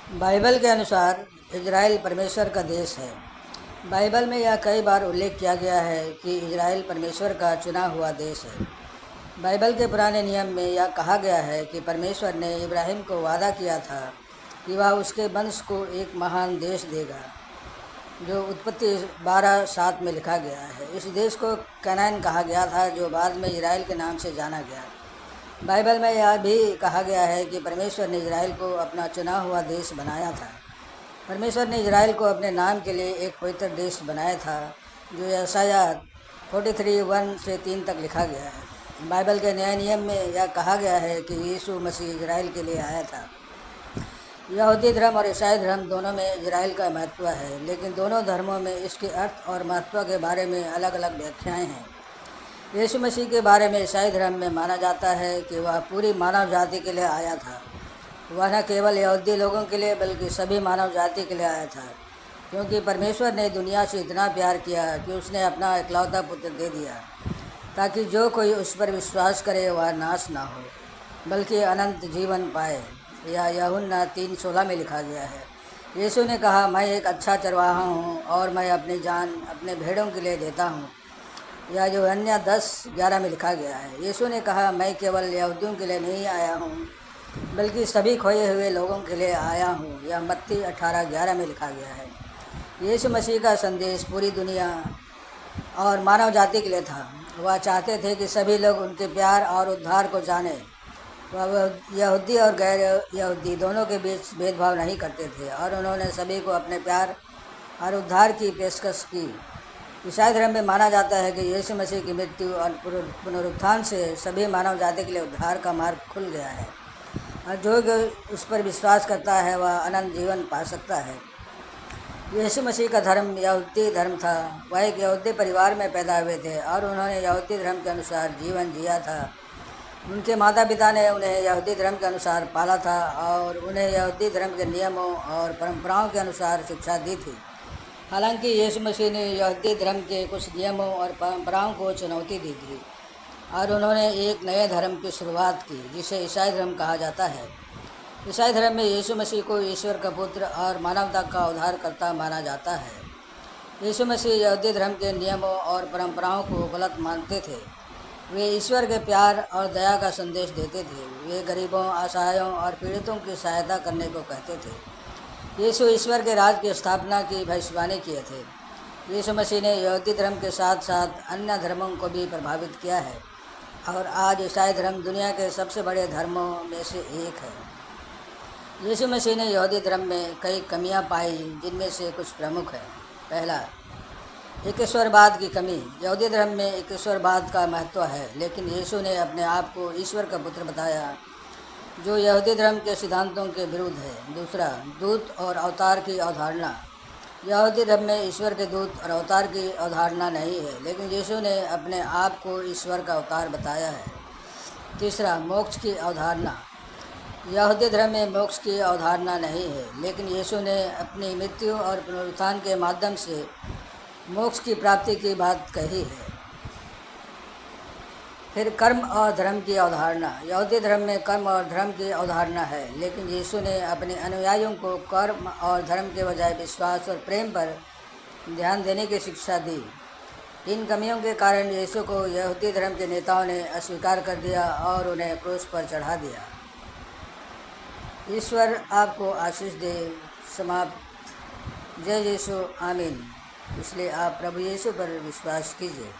Bible के अनुसार Israel परमेश्वर का देश है। बाइबल में यह कई बार उल्लेख किया गया है कि इजराइल परमेश्वर का चुना हुआ देश है। बाइबल के पुराने नियम में यह कहा गया है कि परमेश्वर ने इब्राहिम को वादा किया था कि वह उसके वंश को एक महान देश देगा, जो उत्पत्ति 12:7 में लिखा गया है। इस देश को कनान कहा गया था, जो बाद में इजराइल के नाम से जाना गया। बाइबल में यह भी कहा गया है कि परमेश्वर ने इजराइल को अपना चुना हुआ देश बनाया था। परमेश्वर ने इजराइल को अपने नाम के लिए एक पवित्र देश बनाया था, जो यशाया 43:1-3 तक लिखा गया है। बाइबल के नए नियम में यह कहा गया है कि यीशु मसीह इजराइल के लिए आया था। यहूदी धर्म और ईसाई धर्म दोनों में इजराइल का महत्व है, लेकिन दोनों धर्मों में इसके अर्थ और महत्व के बारे में अलग अलग व्याख्याएं हैं। यीशु मसीह के बारे में ईसाई धर्म में माना जाता है कि वह पूरी मानव जाति के लिए आया था। वह न केवल यहूदी लोगों के लिए बल्कि सभी मानव जाति के लिए आया था, क्योंकि परमेश्वर ने दुनिया से इतना प्यार किया कि उसने अपना इकलौता पुत्र दे दिया, ताकि जो कोई उस पर विश्वास करे वह नाश ना हो बल्कि अनंत जीवन पाए। यह यूहन्ना 3:16 में लिखा गया है। यीशु ने कहा, मैं एक अच्छा चरवाहा हूँ और मैं अपनी जान अपने भेड़ों के लिए देता हूँ। यह यूहन्ना 10:11 में लिखा गया है। यीशु ने कहा, मैं केवल यहूदियों के लिए नहीं आया हूँ बल्कि सभी खोए हुए लोगों के लिए आया हूँ। यह मत्ती 18:11 में लिखा गया है। यीशु मसीह का संदेश पूरी दुनिया और मानव जाति के लिए था। वह चाहते थे कि सभी लोग उनके प्यार और उद्धार को जानें। वह यहूदी और गैर यहूदी दोनों के बीच भेदभाव नहीं करते थे और उन्होंने सभी को अपने प्यार और उद्धार की पेशकश की। ईसाई धर्म में माना जाता है कि यीशु मसीह की मृत्यु और पुनरुत्थान से सभी मानव जाति के लिए उद्धार का मार्ग खुल गया है और जो उस पर विश्वास करता है वह अनंत जीवन पा सकता है। यीशु मसीह का धर्म यहूदी धर्म था। वह एक यहूदी परिवार में पैदा हुए थे और उन्होंने यहूदी धर्म के अनुसार जीवन जिया था। उनके माता पिता ने उन्हें यहूदी धर्म के अनुसार पाला था और उन्हें यहूदी धर्म के नियमों और परंपराओं के अनुसार शिक्षा दी थी। हालांकि यीशु मसीह ने यहूदी धर्म के कुछ नियमों और परंपराओं को चुनौती दी थी और उन्होंने एक नए धर्म की शुरुआत की, जिसे ईसाई धर्म कहा जाता है। ईसाई धर्म में यीशु मसीह को ईश्वर का पुत्र और मानवता का उद्धारकर्ता माना जाता है। यीशु मसीह यहूदी धर्म के नियमों और परंपराओं को गलत मानते थे। वे ईश्वर के प्यार और दया का संदेश देते थे। वे गरीबों, असहायों और पीड़ितों की सहायता करने को कहते थे। यीशु ईश्वर के राज की स्थापना की भविष्यवाणी किए थे। यीशु मसीह ने यहूदी धर्म के साथ साथ अन्य धर्मों को भी प्रभावित किया है और आज ईसाई धर्म दुनिया के सबसे बड़े धर्मों में से एक है। यीशु मसीह ने यहूदी धर्म में कई कमियां पाई, जिनमें से कुछ प्रमुख हैं। पहला, एकेश्वरवाद की कमी। यहूदी धर्म में एकेश्वरवाद का महत्व है, लेकिन यीशु ने अपने आप को ईश्वर का पुत्र बताया, जो यहूदी धर्म के सिद्धांतों के विरुद्ध है। दूसरा, दूत और अवतार की अवधारणा। यहूदी धर्म में ईश्वर के दूत और अवतार की अवधारणा नहीं है, लेकिन यीशु ने अपने आप को ईश्वर का अवतार बताया है। तीसरा, मोक्ष की अवधारणा। यहूदी धर्म में मोक्ष की अवधारणा नहीं है, लेकिन यीशु ने अपनी मृत्यु और पुनरुत्थान के माध्यम से मोक्ष की प्राप्ति की बात कही है। फिर कर्म और धर्म की अवधारणा। यहूदी धर्म में कर्म और धर्म की अवधारणा है, लेकिन यीशु ने अपने अनुयायियों को कर्म और धर्म के बजाय विश्वास और प्रेम पर ध्यान देने की शिक्षा दी। इन कमियों के कारण यीशु को यहूदी धर्म के नेताओं ने अस्वीकार कर दिया और उन्हें क्रूस पर चढ़ा दिया। ईश्वर आपको आशीष दे। समाप्त। जय यीशु। आमीन। इसलिए आप प्रभु यीशु पर विश्वास कीजिए।